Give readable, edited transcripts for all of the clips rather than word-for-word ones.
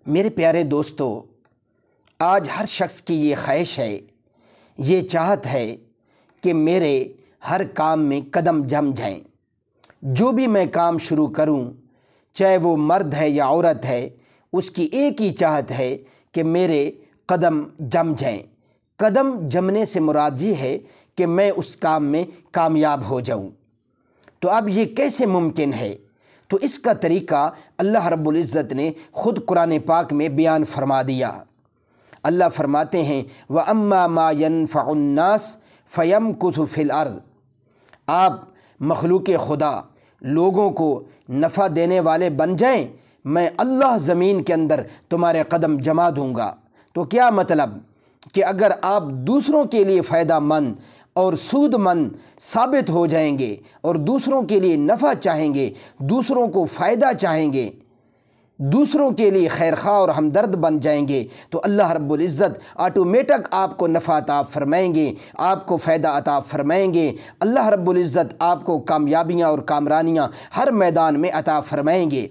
میرے پیارے دوستو، آج ہر شخص کی یہ خواہش ہے، یہ چاہت ہے کہ میرے ہر کام میں قدم جم جائیں۔ جو بھی میں کام شروع کروں، چاہے وہ مرد ہے یا عورت ہے، اس کی ایک ہی چاہت ہے کہ میرے قدم جم جائیں۔ قدم جمنے سے مراد یہ ہے کہ میں اس کام میں کامیاب ہو جاؤں۔ تو اب یہ کیسے ممکن ہے؟ تو اس کا طریقہ اللہ رب العزت نے خود قرآن پاک میں بیان فرما دیا۔ اللہ فرماتے ہیں وَأَمَّا مَا يَنْفَعُ النَّاسِ فَيَمْكُثُ فِي الْأَرْضِ۔ آپ مخلوق خدا لوگوں کو نفع دینے والے بن جائیں، میں اللہ زمین کے اندر تمہارے قدم جما دوں گا۔ تو کیا مطلب کہ اگر آپ دوسروں کے لیے فائدہ مند اور سود مند ثابت ہو جائیں گے اور دوسروں کے لیے نفع چاہیں گے، دوسروں کو فائدہ چاہیں گے، دوسروں کے لیے خیرخواہ اور ہمدرد بن جائیں گے، تو اللہ رب العزت آٹومیٹک آپ کو نفع عطا فرمائیں گے، آپ کو فائدہ عطا فرمائیں گے۔ اللہ رب العزت آپ کو کامیابیاں اور کامرانیاں ہر میدان میں عطا فرمائیں گے۔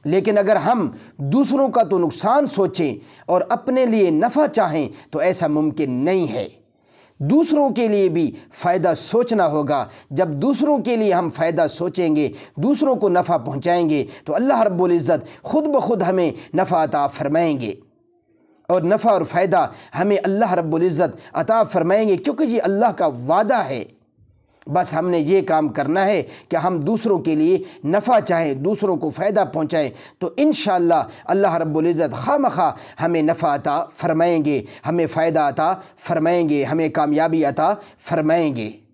لیکن اگر ہم دوسروں کا تو نقصان سوچیں اور اپنے لیے نفع چاہیں تو ایسا ممکن نہیں ہے۔ دوسروں کے لیے بھی فائدہ سوچنا ہوگا۔ جب دوسروں کے لیے ہم فائدہ سوچیں گے، دوسروں کو نفع پہنچائیں گے، تو اللہ رب العزت خود بخود ہمیں نفع عطا فرمائیں گے، اور نفع اور فائدہ ہمیں اللہ رب العزت عطا فرمائیں گے، کیونکہ یہ اللہ کا وعدہ ہے۔ بس ہم نے یہ کام کرنا ہے کہ ہم دوسروں کے لیے نفع چاہیں، دوسروں کو فائدہ پہنچائیں، تو انشاءاللہ اللہ رب العزت خواہ ہمیں نفع عطا فرمائیں گے، ہمیں فائدہ عطا فرمائیں گے، ہمیں کامیابی عطا فرمائیں گے۔